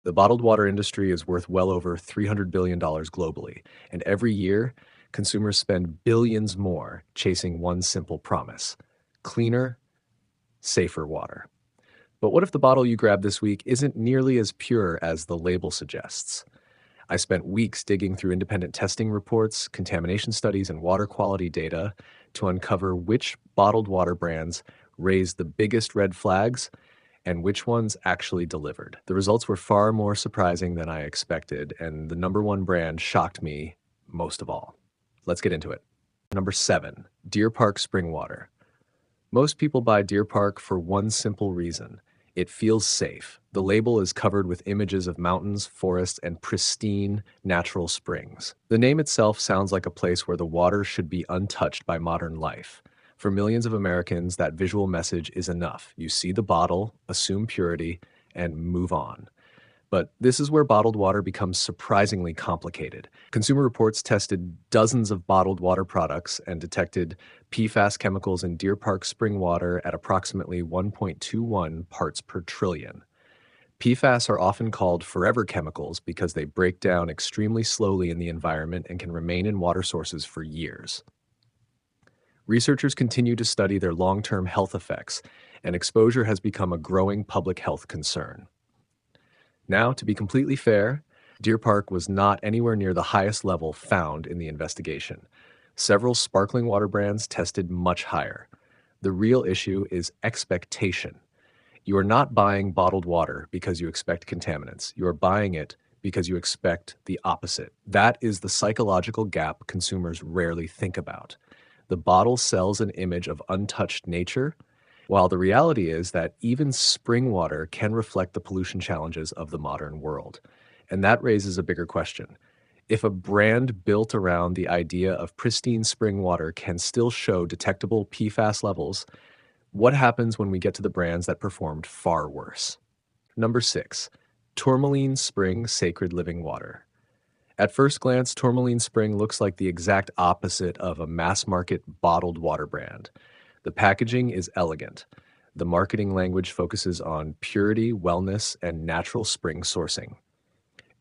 The bottled water industry is worth well over $300 billion globally, and every year, consumers spend billions more chasing one simple promise: cleaner, safer water. But what if the bottle you grabbed this week isn't nearly as pure as the label suggests? I spent weeks digging through independent testing reports, contamination studies, and water quality data to uncover which bottled water brands raised the biggest red flags and which ones actually delivered. The results were far more surprising than I expected, and the number one brand shocked me most of all. Let's get into it. Number 7, Deer Park Spring Water. Most people buy Deer Park for one simple reason: it feels safe. The label is covered with images of mountains, forests, and pristine natural springs. The name itself sounds like a place where the water should be untouched by modern life. For millions of Americans, that visual message is enough. You see the bottle, assume purity, and move on. But this is where bottled water becomes surprisingly complicated. Consumer Reports tested dozens of bottled water products and detected PFAS chemicals in Deer Park spring water at approximately 1.21 parts per trillion. PFAS are often called forever chemicals because they break down extremely slowly in the environment and can remain in water sources for years. Researchers continue to study their long-term health effects, and exposure has become a growing public health concern. Now, to be completely fair, Deer Park was not anywhere near the highest level found in the investigation. Several sparkling water brands tested much higher. The real issue is expectation. You are not buying bottled water because you expect contaminants. You are buying it because you expect the opposite. That is the psychological gap consumers rarely think about. The bottle sells an image of untouched nature, while the reality is that even spring water can reflect the pollution challenges of the modern world. And that raises a bigger question. If a brand built around the idea of pristine spring water can still show detectable PFAS levels, what happens when we get to the brands that performed far worse? Number 6, Tourmaline Spring Sacred Living Water. At first glance, Tourmaline Spring looks like the exact opposite of a mass-market bottled water brand. The packaging is elegant. The marketing language focuses on purity, wellness, and natural spring sourcing.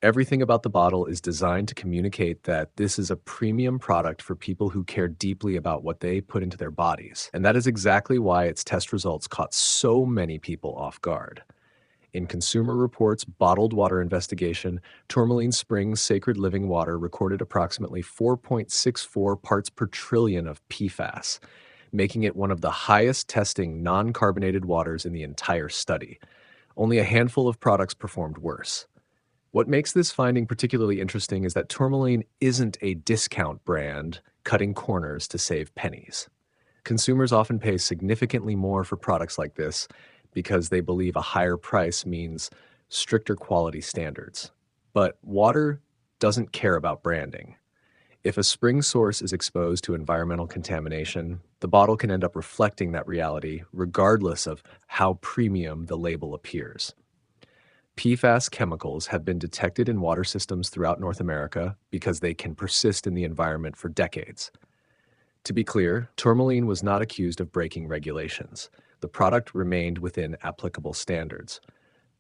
Everything about the bottle is designed to communicate that this is a premium product for people who care deeply about what they put into their bodies. And that is exactly why its test results caught so many people off guard. In Consumer Reports' bottled water investigation, Tourmaline Springs Sacred Living Water recorded approximately 4.64 parts per trillion of PFAS, making it one of the highest testing non-carbonated waters in the entire study. Only a handful of products performed worse. What makes this finding particularly interesting is that Tourmaline isn't a discount brand cutting corners to save pennies. Consumers often pay significantly more for products like this because they believe a higher price means stricter quality standards. But water doesn't care about branding. If a spring source is exposed to environmental contamination, the bottle can end up reflecting that reality regardless of how premium the label appears. PFAS chemicals have been detected in water systems throughout North America because they can persist in the environment for decades. To be clear, Tourmaline was not accused of breaking regulations. The product remained within applicable standards.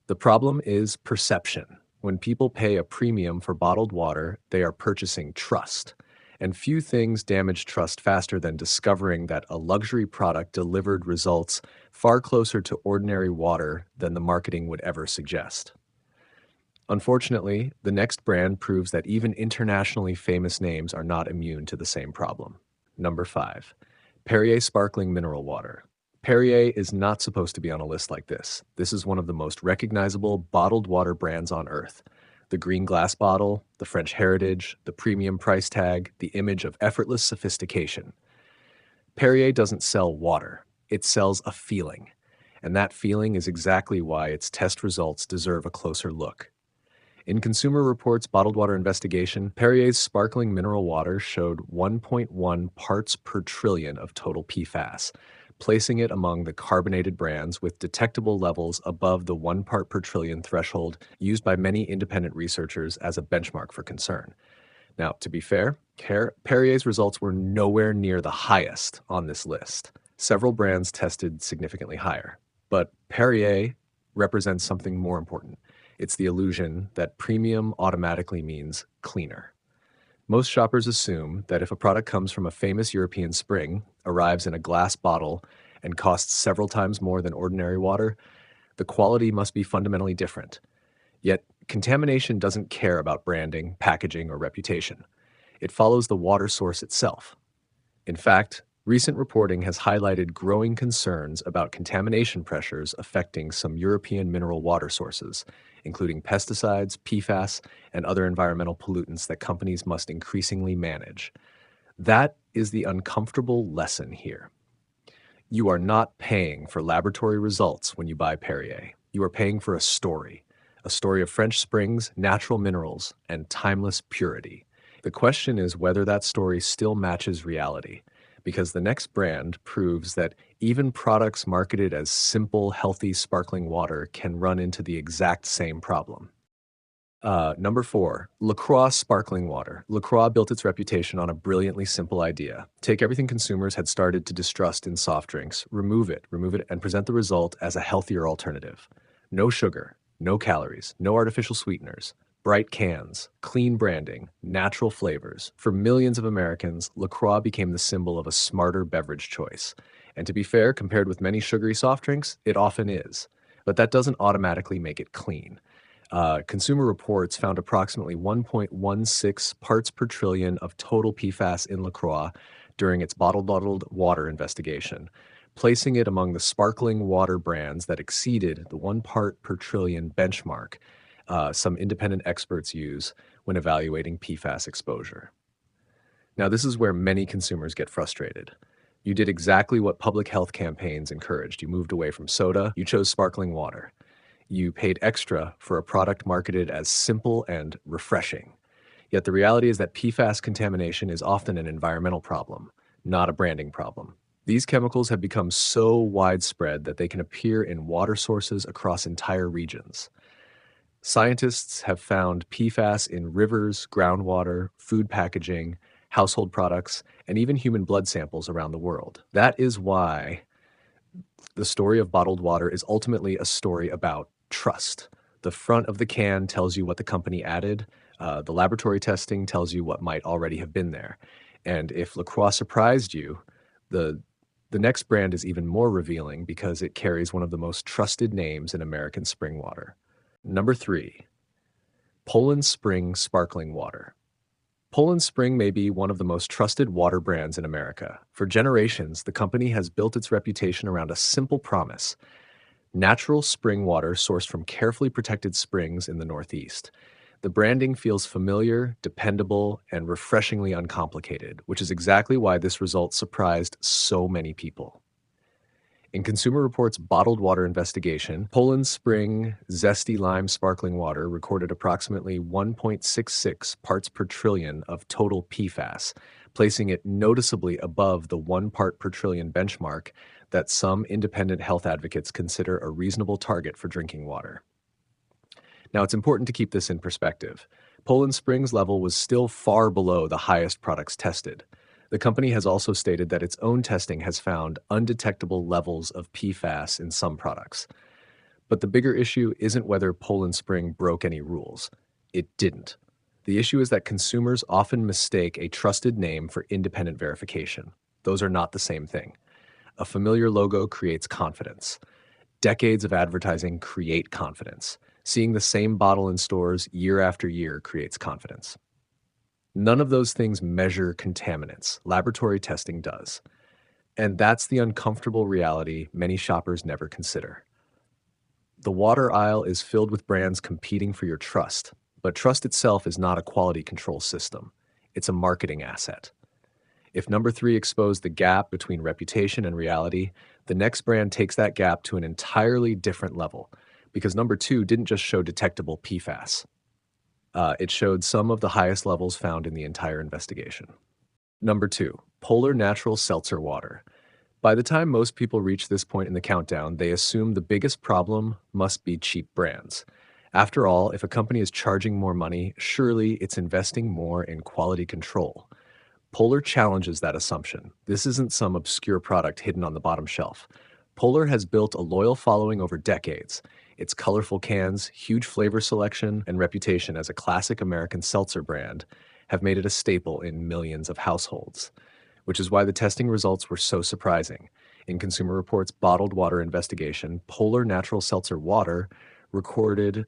The problem is perception. When people pay a premium for bottled water, they are purchasing trust. And few things damage trust faster than discovering that a luxury product delivered results far closer to ordinary water than the marketing would ever suggest. Unfortunately, the next brand proves that even internationally famous names are not immune to the same problem. Number 5, Perrier Sparkling Mineral Water. Perrier is not supposed to be on a list like this. This is one of the most recognizable bottled water brands on earth. The green glass bottle, the French heritage, the premium price tag, the image of effortless sophistication. Perrier doesn't sell water. It sells a feeling. And that feeling is exactly why its test results deserve a closer look. In Consumer Reports' bottled water investigation, Perrier's sparkling mineral water showed 1.1 parts per trillion of total PFAS, placing it among the carbonated brands with detectable levels above the 1 part per trillion threshold used by many independent researchers as a benchmark for concern. Now, to be fair, Perrier's results were nowhere near the highest on this list. Several brands tested significantly higher, but Perrier represents something more important. It's the illusion that premium automatically means cleaner. Most shoppers assume that if a product comes from a famous European spring, arrives in a glass bottle, and costs several times more than ordinary water, the quality must be fundamentally different. Yet, contamination doesn't care about branding, packaging, or reputation. It follows the water source itself. In fact, recent reporting has highlighted growing concerns about contamination pressures affecting some European mineral water sources, including pesticides, PFAS, and other environmental pollutants that companies must increasingly manage. That is the uncomfortable lesson here. You are not paying for laboratory results when you buy Perrier. You are paying for a story of French springs, natural minerals, and timeless purity. The question is whether that story still matches reality, because the next brand proves that even products marketed as simple, healthy, sparkling water can run into the exact same problem. Number 4, LaCroix sparkling water. LaCroix built its reputation on a brilliantly simple idea. Take everything consumers had started to distrust in soft drinks, remove it, and present the result as a healthier alternative. No sugar, no calories, no artificial sweeteners, bright cans, clean branding, natural flavors. For millions of Americans, LaCroix became the symbol of a smarter beverage choice. And to be fair, compared with many sugary soft drinks, it often is. But that doesn't automatically make it clean. Consumer Reports found approximately 1.16 parts per trillion of total PFAS in LaCroix during its bottled water investigation, placing it among the sparkling water brands that exceeded the 1 part per trillion benchmark some independent experts use when evaluating PFAS exposure. Now, this is where many consumers get frustrated. You did exactly what public health campaigns encouraged. You moved away from soda, you chose sparkling water. You paid extra for a product marketed as simple and refreshing. Yet the reality is that PFAS contamination is often an environmental problem, not a branding problem. These chemicals have become so widespread that they can appear in water sources across entire regions. Scientists have found PFAS in rivers, groundwater, food packaging, household products, and even human blood samples around the world. That is why the story of bottled water is ultimately a story about trust. The front of the can tells you what the company added. The laboratory testing tells you what might already have been there. And if LaCroix surprised you, the next brand is even more revealing because it carries one of the most trusted names in American spring water. Number 3, Poland Spring sparkling water. Poland Spring may be one of the most trusted water brands in America. For generations, the company has built its reputation around a simple promise: natural spring water sourced from carefully protected springs in the Northeast. The branding feels familiar, dependable, and refreshingly uncomplicated, which is exactly why this result surprised so many people. In Consumer Reports' bottled water investigation, Poland Spring Zesty Lime sparkling water recorded approximately 1.66 parts per trillion of total PFAS, placing it noticeably above the 1 part per trillion benchmark that some independent health advocates consider a reasonable target for drinking water. Now, it's important to keep this in perspective. Poland Spring's level was still far below the highest products tested. The company has also stated that its own testing has found undetectable levels of PFAS in some products. But the bigger issue isn't whether Poland Spring broke any rules. It didn't. The issue is that consumers often mistake a trusted name for independent verification. Those are not the same thing. A familiar logo creates confidence. Decades of advertising create confidence. Seeing the same bottle in stores year after year creates confidence. None of those things measure contaminants. Laboratory testing does. And that's the uncomfortable reality many shoppers never consider. The water aisle is filled with brands competing for your trust, but trust itself is not a quality control system. It's a marketing asset. If number 3 exposed the gap between reputation and reality, the next brand takes that gap to an entirely different level, because number 2 didn't just show detectable PFAS. It showed some of the highest levels found in the entire investigation. Number 2, Polar Natural Seltzer Water. By the time most people reach this point in the countdown, they assume the biggest problem must be cheap brands. After all, if a company is charging more money, surely it's investing more in quality control. Polar challenges that assumption. This isn't some obscure product hidden on the bottom shelf. Polar has built a loyal following over decades. Its colorful cans, huge flavor selection, and reputation as a classic American seltzer brand have made it a staple in millions of households, which is why the testing results were so surprising. In Consumer Reports' bottled water investigation, Polar Natural Seltzer Water recorded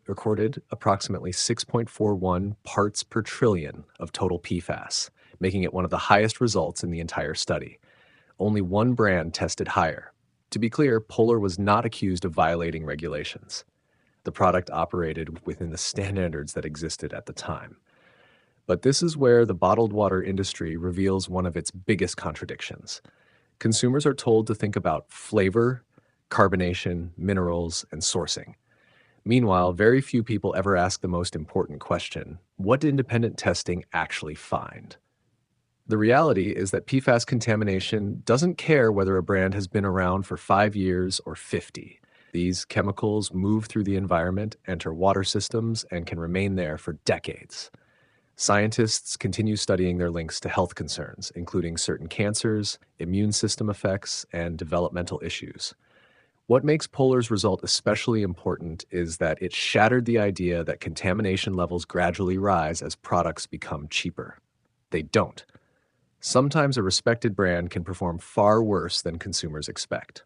approximately 6.41 parts per trillion of total PFAS, making it one of the highest results in the entire study. Only one brand tested higher. To be clear, Polar was not accused of violating regulations. The product operated within the standards that existed at the time. But this is where the bottled water industry reveals one of its biggest contradictions. Consumers are told to think about flavor, carbonation, minerals, and sourcing. Meanwhile, very few people ever ask the most important question: what did independent testing actually find? The reality is that PFAS contamination doesn't care whether a brand has been around for 5 years or 50. These chemicals move through the environment, enter water systems, and can remain there for decades. Scientists continue studying their links to health concerns, including certain cancers, immune system effects, and developmental issues. What makes Polar's result especially important is that it shattered the idea that contamination levels gradually rise as products become cheaper. They don't. Sometimes a respected brand can perform far worse than consumers expect.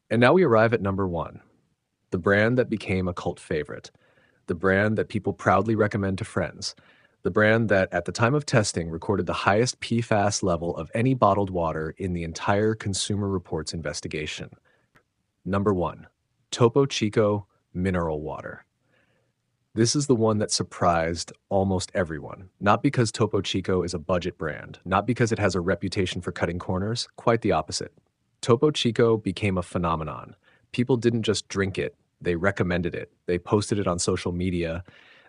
And now we arrive at number 1, the brand that became a cult favorite, the brand that people proudly recommend to friends, the brand that at the time of testing recorded the highest PFAS level of any bottled water in the entire Consumer Reports investigation. Number 1, Topo Chico Mineral Water. This is the one that surprised almost everyone, not because Topo Chico is a budget brand, not because it has a reputation for cutting corners, quite the opposite. Topo Chico became a phenomenon. People didn't just drink it, they recommended it, they posted it on social media,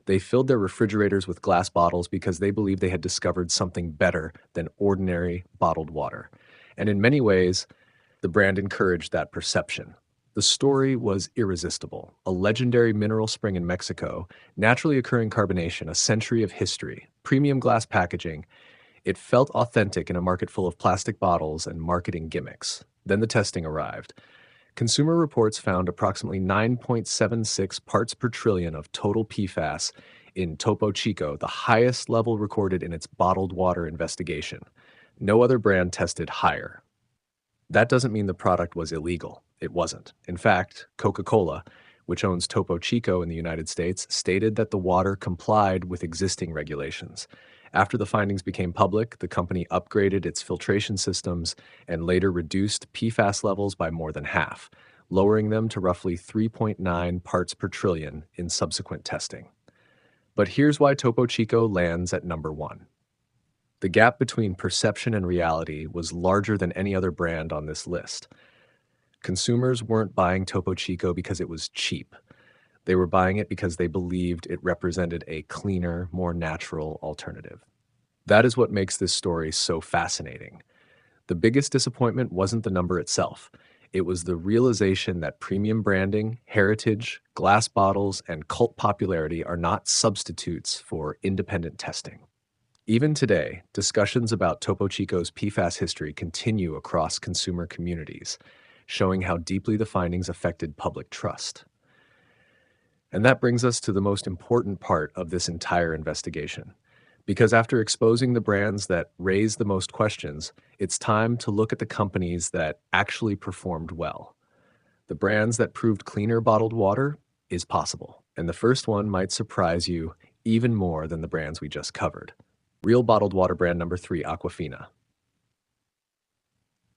they filled their refrigerators with glass bottles because they believed they had discovered something better than ordinary bottled water. And in many ways, the brand encouraged that perception. The story was irresistible. A legendary mineral spring in Mexico, naturally occurring carbonation, a century of history, premium glass packaging. It felt authentic in a market full of plastic bottles and marketing gimmicks. Then the testing arrived. Consumer Reports found approximately 9.76 parts per trillion of total PFAS in Topo Chico, the highest level recorded in its bottled water investigation. No other brand tested higher. That doesn't mean the product was illegal. It wasn't. In fact, Coca-Cola, which owns Topo Chico in the United States, stated that the water complied with existing regulations. After the findings became public, the company upgraded its filtration systems and later reduced PFAS levels by more than half, lowering them to roughly 3.9 parts per trillion in subsequent testing. But here's why Topo Chico lands at number 1. The gap between perception and reality was larger than any other brand on this list. Consumers weren't buying Topo Chico because it was cheap. They were buying it because they believed it represented a cleaner, more natural alternative. That is what makes this story so fascinating. The biggest disappointment wasn't the number itself. It was the realization that premium branding, heritage, glass bottles, and cult popularity are not substitutes for independent testing. Even today, discussions about Topo Chico's PFAS history continue across consumer communities, showing how deeply the findings affected public trust. And that brings us to the most important part of this entire investigation. Because after exposing the brands that raised the most questions, it's time to look at the companies that actually performed well. The brands that proved cleaner bottled water is possible. And the first one might surprise you even more than the brands we just covered. Real bottled water brand number 3, Aquafina.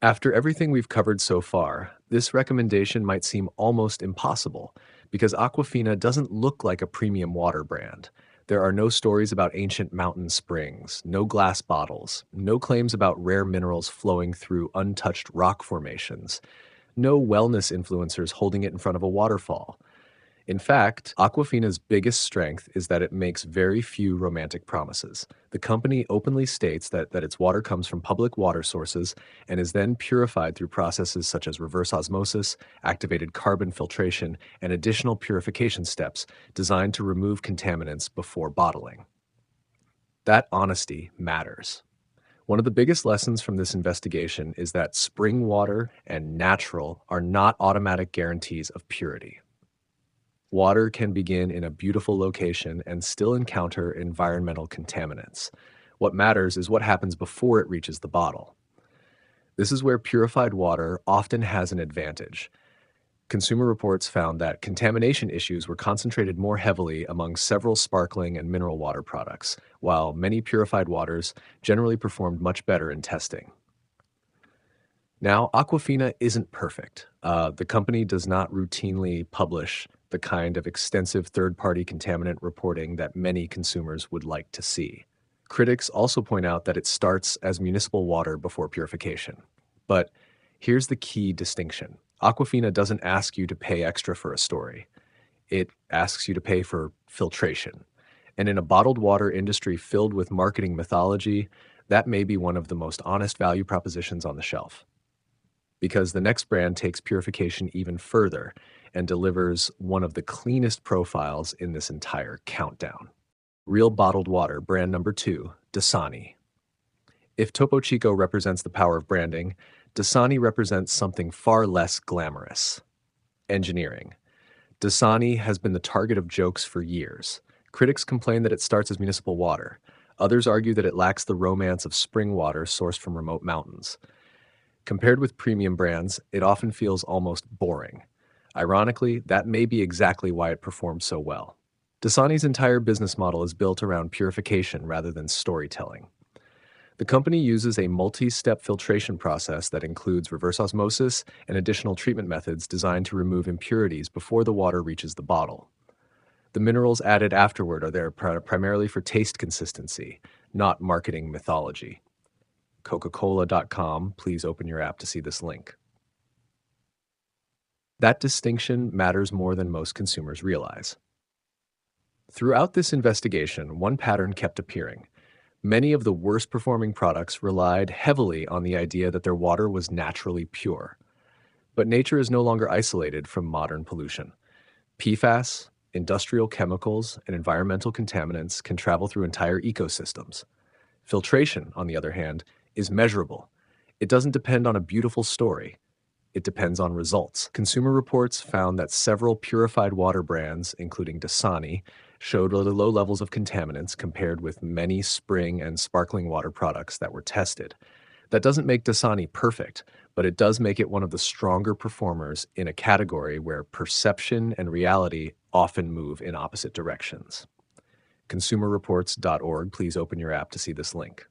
After everything we've covered so far, this recommendation might seem almost impossible because Aquafina doesn't look like a premium water brand. There are no stories about ancient mountain springs, no glass bottles, no claims about rare minerals flowing through untouched rock formations, no wellness influencers holding it in front of a waterfall. In fact, Aquafina's biggest strength is that it makes very few romantic promises. The company openly states that its water comes from public water sources and is then purified through processes such as reverse osmosis, activated carbon filtration, and additional purification steps designed to remove contaminants before bottling. That honesty matters. One of the biggest lessons from this investigation is that spring water and natural are not automatic guarantees of purity. Water can begin in a beautiful location and still encounter environmental contaminants. What matters is what happens before it reaches the bottle. This is where purified water often has an advantage. Consumer Reports found that contamination issues were concentrated more heavily among several sparkling and mineral water products, while many purified waters generally performed much better in testing. Now, Aquafina isn't perfect. The company does not routinely publish the kind of extensive third-party contaminant reporting that many consumers would like to see. Critics also point out that it starts as municipal water before purification. But here's the key distinction. Aquafina doesn't ask you to pay extra for a story. It asks you to pay for filtration. And in a bottled water industry filled with marketing mythology, that may be one of the most honest value propositions on the shelf. Because the next brand takes purification even further and delivers one of the cleanest profiles in this entire countdown. Real bottled water, brand number 2, Dasani. If Topo Chico represents the power of branding, Dasani represents something far less glamorous. Engineering. Dasani has been the target of jokes for years. Critics complain that it starts as municipal water. Others argue that it lacks the romance of spring water sourced from remote mountains. Compared with premium brands, it often feels almost boring. Ironically, that may be exactly why it performs so well. Dasani's entire business model is built around purification rather than storytelling. The company uses a multi-step filtration process that includes reverse osmosis and additional treatment methods designed to remove impurities before the water reaches the bottle. The minerals added afterward are there primarily for taste consistency, not marketing mythology. Coca-Cola.com, please open your app to see this link. That distinction matters more than most consumers realize. Throughout this investigation, one pattern kept appearing. Many of the worst performing products relied heavily on the idea that their water was naturally pure. But nature is no longer isolated from modern pollution. PFAS, industrial chemicals, and environmental contaminants can travel through entire ecosystems. Filtration, on the other hand, is measurable. It doesn't depend on a beautiful story. It depends on results. Consumer Reports found that several purified water brands, including Dasani, showed low levels of contaminants compared with many spring and sparkling water products that were tested. That doesn't make Dasani perfect, but it does make it one of the stronger performers in a category where perception and reality often move in opposite directions. ConsumerReports.org, please open your app to see this link.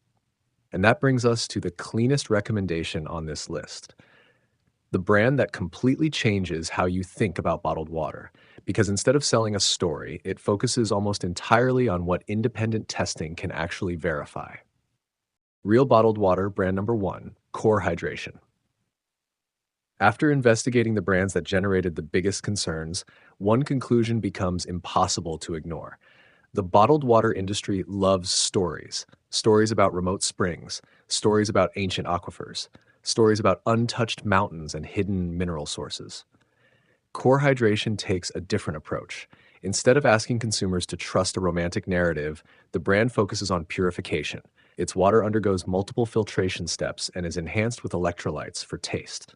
And that brings us to the cleanest recommendation on this list. The brand that completely changes how you think about bottled water, because instead of selling a story, it focuses almost entirely on what independent testing can actually verify. Real bottled water, brand number 1, Core Hydration. After investigating the brands that generated the biggest concerns, one conclusion becomes impossible to ignore. The bottled water industry loves stories. Stories about remote springs, stories about ancient aquifers, stories about untouched mountains and hidden mineral sources. Core Hydration takes a different approach. Instead of asking consumers to trust a romantic narrative, the brand focuses on purification. Its water undergoes multiple filtration steps and is enhanced with electrolytes for taste.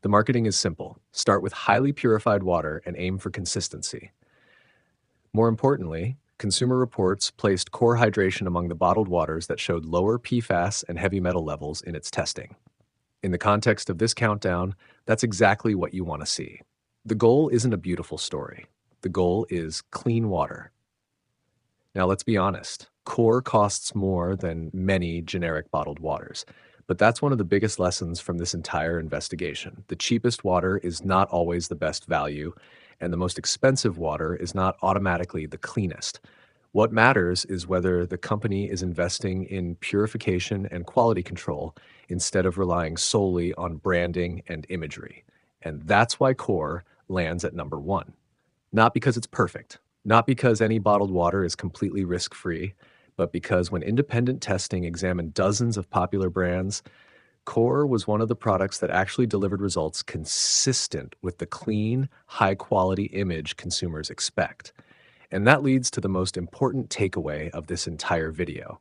The marketing is simple. Start with highly purified water and aim for consistency. More importantly, Consumer Reports placed Core Hydration among the bottled waters that showed lower PFAS and heavy metal levels in its testing. In the context of this countdown, that's exactly what you want to see. The goal isn't a beautiful story. The goal is clean water. Now let's be honest, Core costs more than many generic bottled waters, but that's one of the biggest lessons from this entire investigation. The cheapest water is not always the best value, and the most expensive water is not automatically the cleanest. What matters is whether the company is investing in purification and quality control instead of relying solely on branding and imagery. And that's why Core lands at number 1. Not because it's perfect, not because any bottled water is completely risk-free, but because when independent testing examined dozens of popular brands, Core was one of the products that actually delivered results consistent with the clean, high-quality image consumers expect. And that leads to the most important takeaway of this entire video.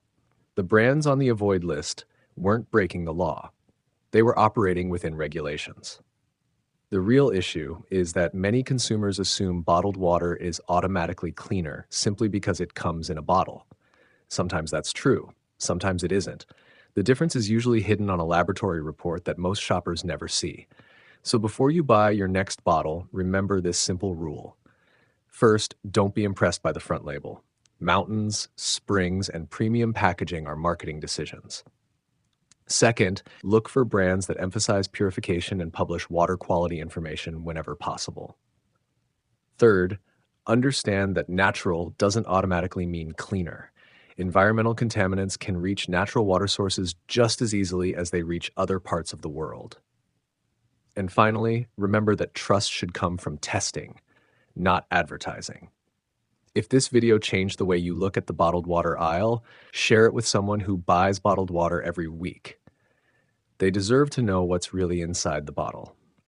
The brands on the avoid list weren't breaking the law. They were operating within regulations. The real issue is that many consumers assume bottled water is automatically cleaner simply because it comes in a bottle. Sometimes that's true, sometimes it isn't. The difference is usually hidden on a laboratory report that most shoppers never see. So before you buy your next bottle, remember this simple rule. First, don't be impressed by the front label. Mountains, springs, and premium packaging are marketing decisions. Second, look for brands that emphasize purification and publish water quality information whenever possible. Third, understand that natural doesn't automatically mean cleaner. Environmental contaminants can reach natural water sources just as easily as they reach other parts of the world. And finally, remember that trust should come from testing, not advertising. If this video changed the way you look at the bottled water aisle, share it with someone who buys bottled water every week. They deserve to know what's really inside the bottle.